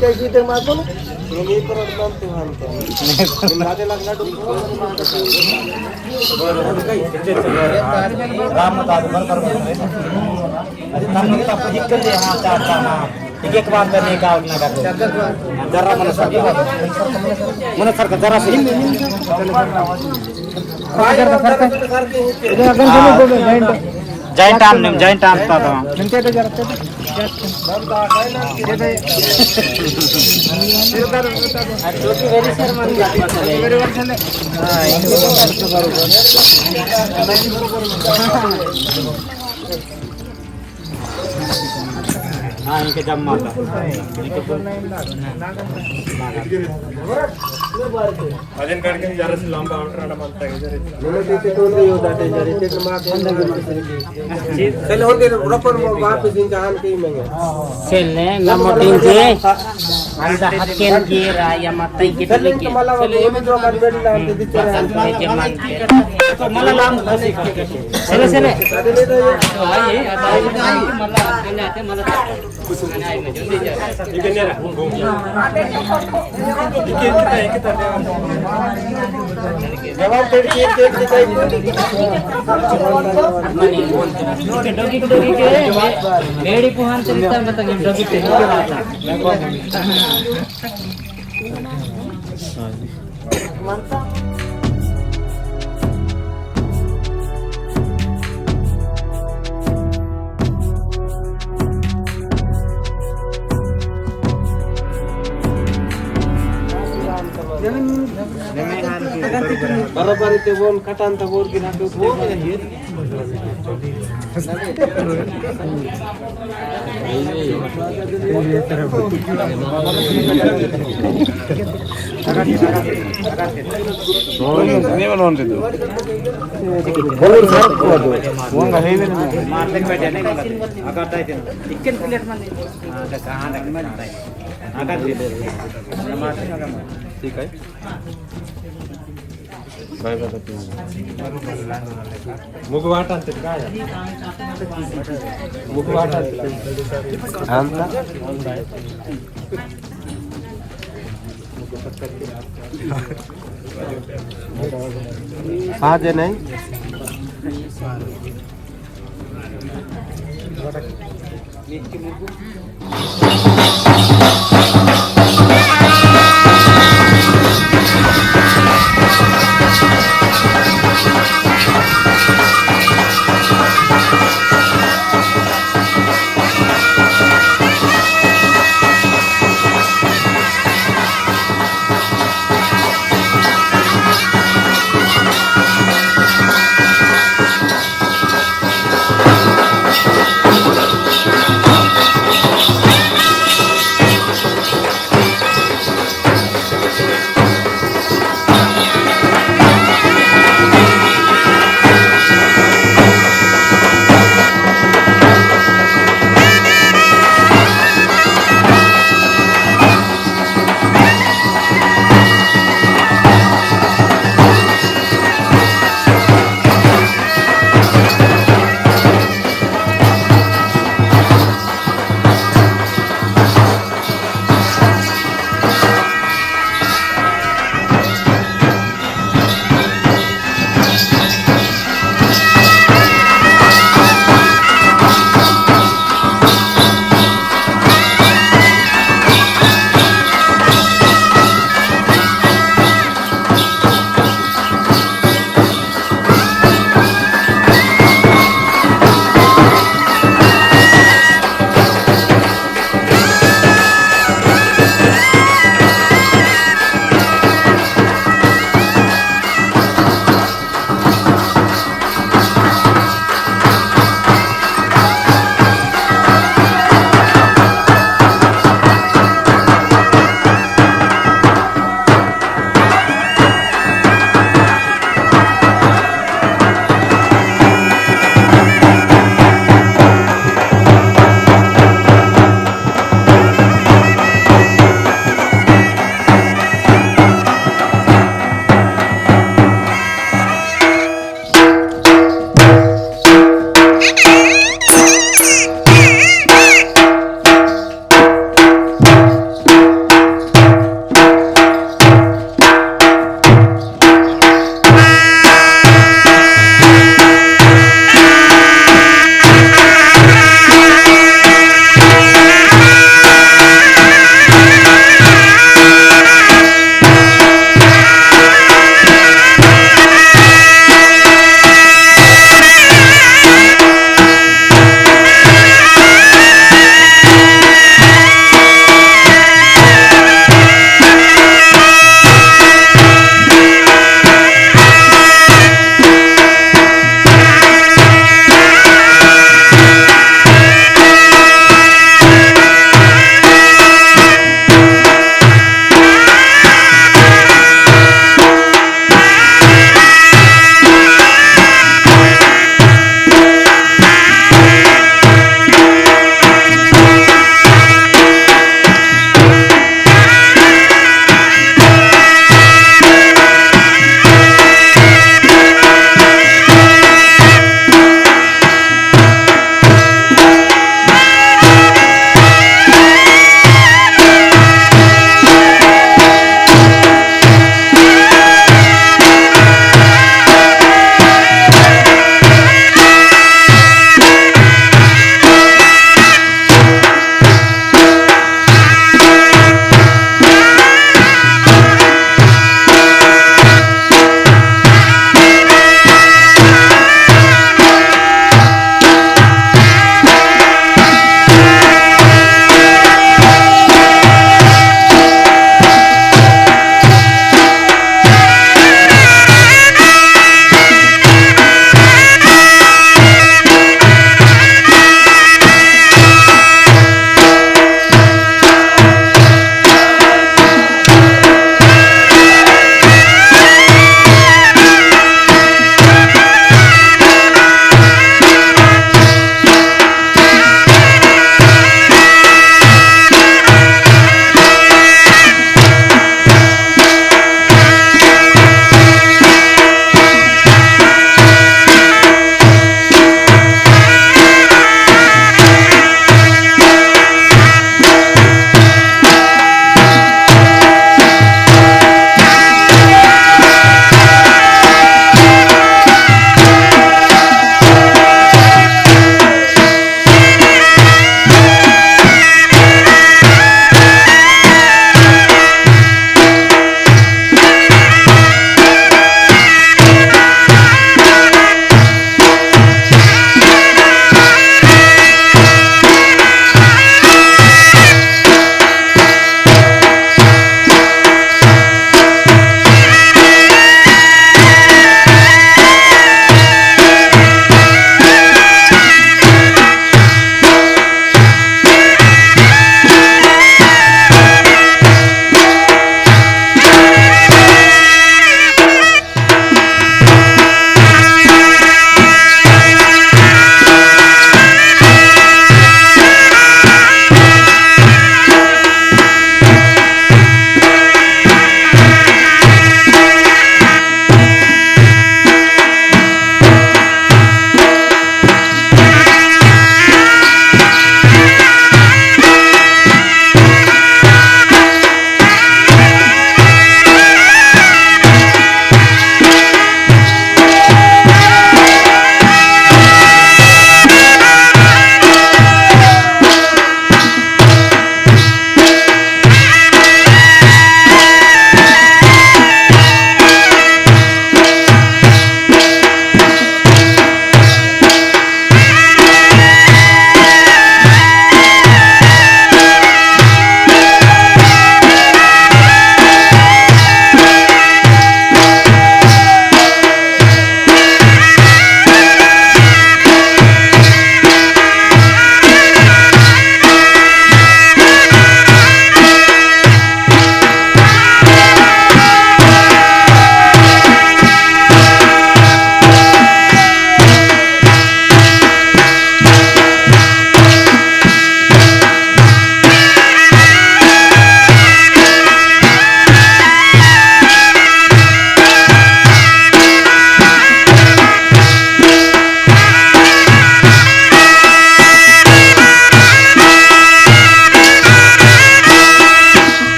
कैसी ते मागो मी परत बनते म्हणतो माझे लागला एक बार करने का उतना कर जरा मन सर जरा से जॉइंट आर्म था हाँ इनके जम माता अजून काढके जरा से लांब आउटर मानता है इधर ते तो नहीं होता है जरे ते मां चल हो गए प्रॉपर वापस इनका हाल की मंगे सेल ने नमोटिन जे अंदा हकेन के राया माता के तले के मला जो मत भेटला ते बिचारे जमान तो मला लांब बसे चले चले आई मला आने आते मला जवाब पेड़ के डोगी के मेड़ी पुहान चलता मतलब डोगी के मानता बरोबर ते बोल कटान तर बोल की नाटक ठीक आहे मुगवाट आणते काय मुगवाट आणता हा जे नाही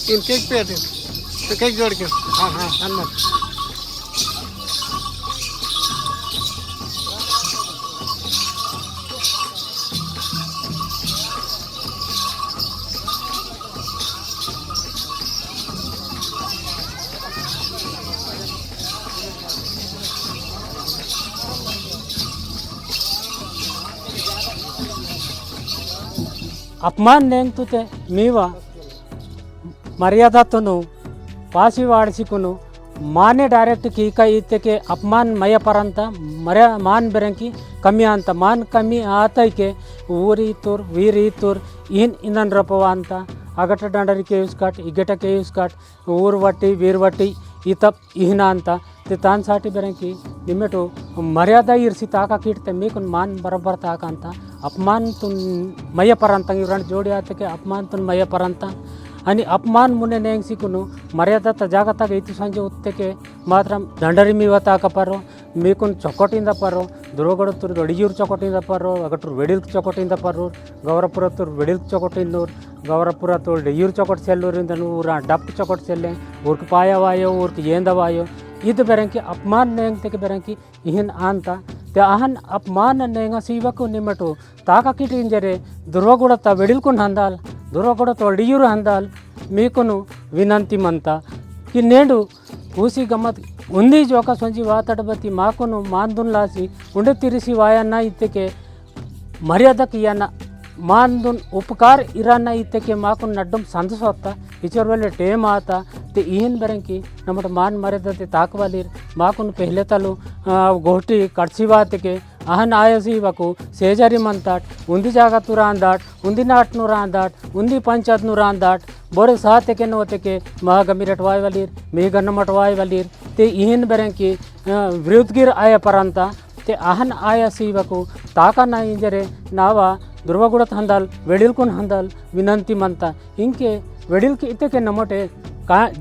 तीन केक पे आते तो केक जोड़ के हाँ हाँ अन्ना अपमान नेंगतुते मीवा मर्यादातुनु पासी वाड़सिकुनु माने डायरेक्ट कीका इत्तेके अपमान मय परंत मर्या मान बेरंकी कमी अंत मान कमी आतैके ऊरी तुर वीरी तुर इन रपवा अंत अगट डंडरी के यूस काट इगट के यूस काट ऊर वट्टी वीर वट्टी इतप इहिना अंत ते तान साटी बेरंकी निमेटो मर्यादा इर्सी ताका कीटते मीकुन मान बराबर ताका अंत अपमान तुन मय परंत इवरण जोड़ी आतके अपमान तुन मय परंत आणि अपमान मुने नेंगसिकुनु मर्यादा जागताग इतु संजे उत्तेके मात्र ದಂಡರಿ ಮೀವತಾಕ ಪರೋ ಮೀಕುನ್ ಚೊಕೊಟಿಂದ ಪರೋ ದುರ್ವಗಡತುರ್ ದೊಡಿಯೂರು ಚೊಕೊಟಿಂದ ಪರೋ ಅಗಟುರ್ ವೆಡಿಲ್ಕ್ ಚೊಕೊಟಿಂದ ಪರೋ ಗೌರಪುರತುರ್ ವೆಡಿಲ್ಕ್ ಚೊಕೊಟಿಂದೂರ್ ಗೌರಪುರ ತೋಲ್ ಡೆಯೂರು ಚೊಕೊಟ್ ಸೆಲ್ಲೂರಿಂದ ಊರ ಡಪ್ ಚೊಕೊಟ್ ಸೆಲ್ಲೆ ಊರ್ಕ್ ಪಾಯವಾಯೋ ಊರ್ಕ್ ಏಂದವಾಯೋ ಇದು ಬೆರಂಕಿ अपमान नेंगतेके बेरंकी इहिन आंता ते आहन अपमान नेंगा सीवकु निमटु ताका किटिंजरे ದುರ್ವಗುಡತ ವೆಡಿಲ್ಕುನ್ ಹಂದಾಲ್ ದುರ್ವಗುಡ ತೊಡಿಯೂರು ಹಂದಾಲ್ మీకును వినంతి మంతా కి నేడు ఊసి గమ్మత్ ఉంది జోక సొంచి వాతడబతి మాకును మాందున్ లాసి ఉండే తిరిసి వాయన్న ఇత్తకే మర్యాద కియన్న मानदुन उपकार इराना इत्तेके माकुन नड्डम संदस होता इचर वाले टेम आता ते इहन बरंकी नमट मान मर्यादा ते ताकवालीर माकुन पहले तलु गोष्टी कड़सीवातके आहन आयसी वकु सेजारी मंताट उंदी जागा तुरांदाट उंदी नाटनु रांदाट उंदी पंचायतनु रांदाट बोरे सातके नोतके महागमीरट वायवलीर मेघनमट वायवलीर ते इहन बरंकी विरुद्धगिर आय परंता ते आहन आयसी वकु ताका ना इंजरे नावा ದುರ್ವಗುಡತ್ ಹಂದಾಲ್ ವೆಡಿಲ್ಕುನ್ ಹಂದಾಲ್ ವಿನಂತಿ ಮಂತ ಇಂಕೆ ವೆಡಿಲ್ಕಿ ಇತ್ತಕ್ಕೆ ನಮೋಟೆ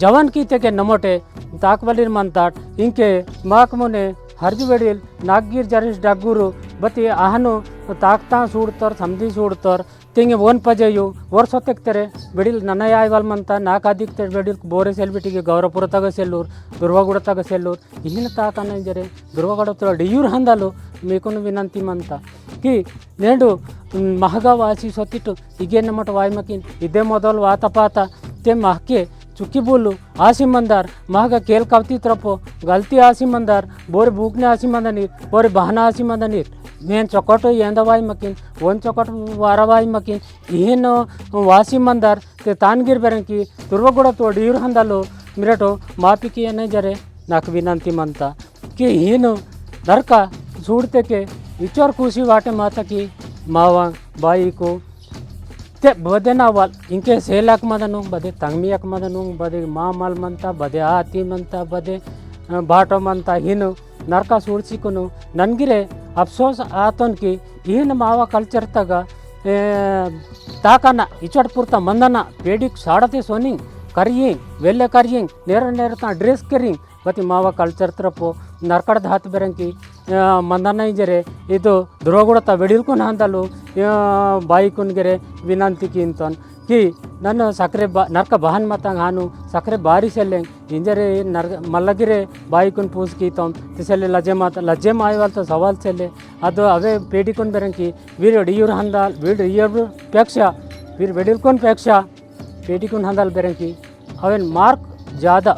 ಜವಾನ್ ಕಿ ಇತ್ತಕ್ಕೆ ನಮೋಟೆ ತಾಕ್ವಲಿರ್ ಮಂತಾಟ್ ಇಂಕೆ ಮಾಕ್ ಮುನೆ ಹರ್ಜು ವೆಡಿಲ್ ನಾಗ್ಗಿರ್ ಜರಿಸ್ ಡಗ್ಗುರು ಬತಿ ಆಹನು ತಾಕ್ತಾ ಸೂಡ್ತರ್ ಸಮದಿ ಸೂಡ್ತರ್ ತಿಂಗೆ ಓನ್ ಪಜೆಯು ವರ್ಷ ತೆಗ್ತಾರೆ ವೆಡಿಲ್ ನನ್ನ ಯಾಯ್ವಲ್ ಮಂತ ನಾಕಾದಿಕ್ತೆ ವೆಡಿಲ್ ಬೋರೆ ಸೆಲ್ಬಿಟ್ಟಿಗೆ ಗೌರಪುರ ತಗ ಸೆಲ್ಲೂರ್ ದುರ್ವಗುಡ ತಗ ಸೆಲ್ಲೂರ್ ಇಹಿನ ತಾಕನ ಜರೆ ದುರ್ವಗುಡ ತರ ಡಿಯೂರ್ ಹಂದಾಲು ಮೇಕುನು ವಿನಂತಿ ಮಂತ कि नेडु महगा वासी सोतिटु इगे नमट वायमकिन इदे मोदल वातपाता ते महके चुकी बोलू आसिमंदार महगा केल कवती तरपो गलती आसिमंदार बोरे बूकने आसिमंदनीर बोरे बहना आसिमंदनीर मेन चौकटो येंदवाई मकिन वन चौकट वारवाई मकिन इहेन वासिमंदार ते तानगिर बेरंकी दुर्वगुड़ तो डीर हंदालो मिरटो मापिकी अने जरे नाक विनंती मंता कि इहेन दरका सूड़ते के इचोर खुशी वाटे माता की मावा बाई को ते बदे ना वाल इनके सेलाक मदनु बदे तंगमियक मदनु बदे मामल मंता बदे आती मंता बदे बाटो मंता हिनु नरका सूಡ್ಸಿಕೊನು ನನಗಿರೆ ಅಫ್ಸೋಸ್ ಆತನ್ ಕಿ ಏನು ಮಾವ ಕಲ್ಚರ್ ತಗ ತಾಕನ ಇಚಟ್ ಪುರ್ತ ಮಂದನ ಪೇಡಿಕ್ ಸಾಡತೆ ಸೋನಿಂಗ್ ಕರಿಯಿಂಗ್ ವೆಲ್ಲೆ ಕರಿಯಿಂಗ್ ನೇರ ತಾ ಡ್ರೆಸ್ ಕರಿಂಗ್ ಬತಿ ಮಾವ ಕಲ್ಚರ್ ತರಪು ನರ್ಕಡದ ಹಾತ್ ಬೆರಂಕಿ ಮಂದನ ಇಂಜರೆ ಇದು ದ್ರೋಗುಡತ ಬೆಡಿಲ್ಕೊಂಡು ಹಂದಲು ಬಾಯಿಕುನ್ಗೆರೆ ವಿನಂತಿ ಕಿಂತನ್ ಕಿ ನನ್ನ ಸಕ್ಕರೆ ನರ್ಕ ಬಹನ್ ಮತ್ತಂಗೆ ಹಾನು ಸಕ್ಕರೆ ಬಾರಿ ಸೆಲ್ಲೆಂಗ್ ಇಂಜರೆ ಮಲ್ಲಗಿರೆ ಬಾಯಿಕುನ್ ಪೂಸ್ಕೀತಂ ತಿಸೆಲ್ಲೆ ಲಜ್ಜೆ ಮಾಯವಾಲ್ತ ಸವಾಲ್ ಸೆಲ್ಲೆ ಅದು ಅವೇ ಪೇಟಿಕೊಂಡು ಬೆರಂಕಿ ವೀರು ಡಿಯೂರ್ ಹಂದಾಲ್ ವೀಡು ಇಯರ್ ಪೇಕ್ಷ ವೀರು ಬೆಡಿಲ್ಕೊಂಡು ಪೇಕ್ಷ ಪೇಟಿಕೊಂಡು ಹಂದಾಲ್ ಬೆರಂಕಿ ಅವೇನು ಮಾರ್ಕ್ ಜಾದ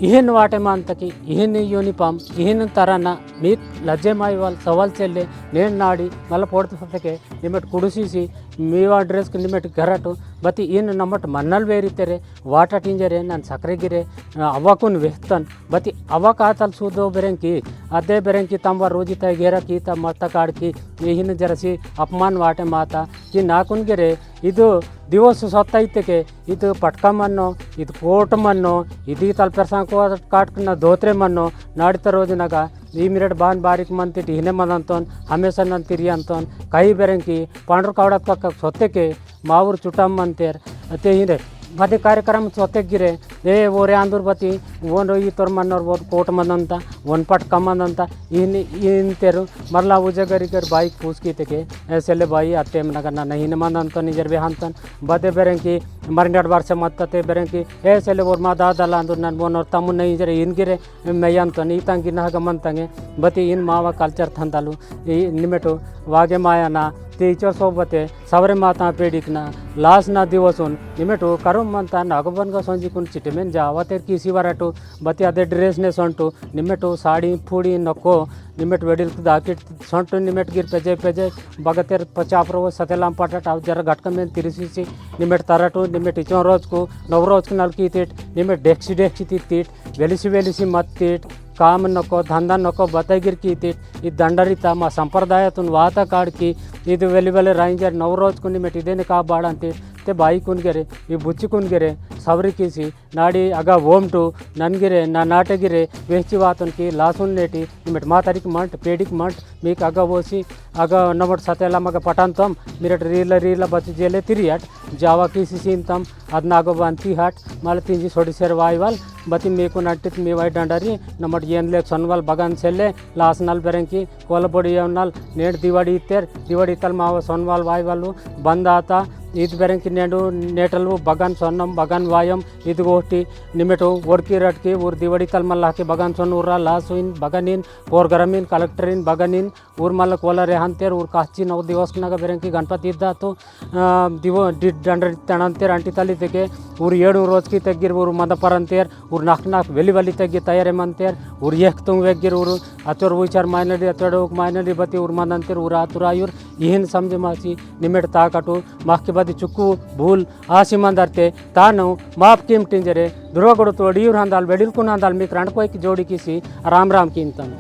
इहन वाटे मानता कि इहन यूनिफॉर्म इहन तरह मीत लज्जे माईवाल सवाल चले नेन नाड़ी मल पोड़ते सतके निमट कुड़सी मीवा ड्रेस निमट घरटು बती इन नमट मन्नल वेरीतेरे वाट टिंजरे ನಾನು ಸಕ್ರೆಗಿರೆ ಅವಕುನ್ ವೆhtನ್ ಬತಿ ಅವಕ ಆತಲ್ ಸೂದೋ ಬೆರಂಕಿ ಅದೇ ಬೆರಂಕಿ ತಂಬ ರೋಜಿತ ಗೆರಕಿ ತ ಮತ್ತ ಕಾಡ್ಕಿ ಇಹಿನ ಜರಸಿ ಅಪಮಾನ ವಾಟೆ ಮಾತಾ ಕಿ ನಾಕುನ್ಗೆರೆ ಇದು ದಿವಸ ಸತ್ತೈತೆಕೆ ಇದು ಪಟ್ಕಮನ್ನು ಇದು ಕೋಟಮನ್ನು ಇದು ತಲ್ಪೆರ್ಸಂಕೋ ಕಾಟ್ಕನ ಧೋತ್ರೆ ಮನ್ನು ನಾಡಿತ ರೋಜಿನಾಗ ಈ ಮಿರಟ್ ಬಾನ್ ಬಾರಿಕ್ ಮಂತಿಟ್ಟು ಹಿನೆ ಮಂದಂತೋನ್ ಹಮೇಸನ್ ಅಂತಿರಿ ಅಂತೋನ್ ಕೈ ಬೆರಂಕಿ ಪಾಂಡ್ರ ಕಾವಡತ್ ಪಕ್ಕ ಸೊತ್ತೆಕೆ ಮಾವ್ರ ಚುಟಮ್ ಅಂತೇರ್ ಅತ್ತೆ ಹಿಂದೆ ಬದಿ ಕಾರ್ಯಕ್ರಮ ಸೊತ್ತೆಗಿರೆ ಓರೆ ಅಂದೂರ್ ಬತಿ ಓನ್ ಈ ತೋರ್ ಮನ್ನೋರ್ ಬೋದು ಕೋಟ್ ಮಂದಂತ ಒನ್ ಪಟ್ ಕಮ್ಮಂದಂತ ಇಂತೇರು ಮರ್ಲಾ ಉಜಗರಿಗರ್ ಬಾಯಿಗೆ ಪೂಸ್ಕೀತೆಗೆ ಸೆಲ್ಲೆ ಬಾಯಿ ಅತ್ತೆ ಮನಗ ನನ್ನ ಹಿನ ಮಂದಂತ ನಿಜರ್ ಬೇ ಅಂತನ್ ಬದೆ ಬೆರಂಕಿ ಮರಿನಾಡ್ ಬಾರ್ಸೆ ಮತ್ತತೆ ಬೆರಂಕಿ ಸೆಲ್ಲೆ ಓರ್ ಮಾದಾದಲ್ಲ ಅಂದ್ರು ನನ್ನ ಬೋನವ್ರ ತಮ್ಮನ್ನ ಇಂಜರೆ ಇನ್ಗಿರೆ ಮೈ ಅಂತನ್ ಈ ತಂಗಿನ ಹಗಮಂತಂಗೆ ಬತಿ ಇನ್ ಮಾವ ಕಲ್ಚರ್ ತಂದಲು ಈ ನಿಮೆಟು वागे मायाना टीचर सोबते सवरे माता पेडिकना लास्ट ना दिवसून निमेटू करू म्हणता नागोबनगा संजीकून चिटमेन जावातेर किसी वराटू बती अदे ड्रेस ने संटू निमेटू साड़ी फूड़ी नको निमेट वेडिल दाकिट संटू निमेट गिर पेजे बगतेर पचाप्रो सतेलाम पटाट अव जरा घटकमेन तिरिसी निमेट तराटू निमेट इचो रोज को नव रोज को नलकी तीट निमेट डेक्सी तीट वेलिसी मत तीट काम नको धंदा नको बतगिर की तीट ಈ ದಂಡರಿತ ಮ ಸಂಪ್ರದಾಯತುನ್ ವಾತ ಕಾಡ್ಕಿ ಇದು ವೆಲಿವೆಲೆ ರೈಂಜರ್ ನವರೋಜ್ ಕುಂಡಿ ಮೆಟ್ ಇದೇನೆ ಕಾ ಬಾಡ ಅಂತಿ ते बाई कुनಗೆರೆ ಈ ಬುಚ್ಚಿ ಕುನಗೆರೆ ಸವರಿ ಕಿಸಿ ನಾಡಿ ಅಗ ಓಮ್ಟು ನನ್ಗೆರೆ ನಾ ನಾಟಗಿರೆ ವೆಚ್ಚಿ ವಾತನ್ ಕಿ ಲಾಸುನ್ नेटी निमेट मातारिक मंट पेडिक मंट मीक अग ओसी अग नमट सतेला मग पटांतम मिरट रीला बच जेले तिरियाट जावा किसी सीनतम अदनागो बांती हाट माल तिंजी सोडी सेर वाईवाल बती मेको नट्टित मी वाई डंडारी नमट येनले सनवाल बगान सेले लास नल बेरंकी कोलबोडी यवनल नेट दिवाड़ी तल माव सनवाल वाईवालु बंद आता ईद बेरंकी नेडू नेटलु बगान सन्नम बगान वायम ईद गोष्टी निमेटो वर्की रटकी ऊर दिवाड़ी तल मल्लाके बगान सन उर्रा लासुइन बगानिन पोरगरमिन कलेक्टरिन बगानिन ऊर मल्ल कोलरे हंतेर ऊर काची 9 दिवस नग बेरंकी गणपति इद्दा तो दिवो डंडरी तणंतेर अंटी तली तेके ऊर 7 रोज की तेगिर ऊर मदपरंतेर ऊर नाक वेली तेगी तयारे मंतेर ऊर येख तुंग वेगिर ऊर अतोर विचार माइनरी अतोडोक माइनरी बती ऊर मदंतेर ऊर आतुरायुर इहिन समझे मासी निमेट ताकटू माखी बदी चुक्कू भूल आसिमंदरते तानु माफ कीमटिंजरे ದುರ್ವಗೊಡು ತೋಡಿಯೂರು ಹಂದಾಲ್ ಬೆಡಿಲ್ಕುನ್ ಹಂದಾಲ್ ಮೀಕ್ ರಣಪೋಯ್కి ಜೋಡಿ ಕಿಸಿ ರಾಮ್ ಕಿಂತನ್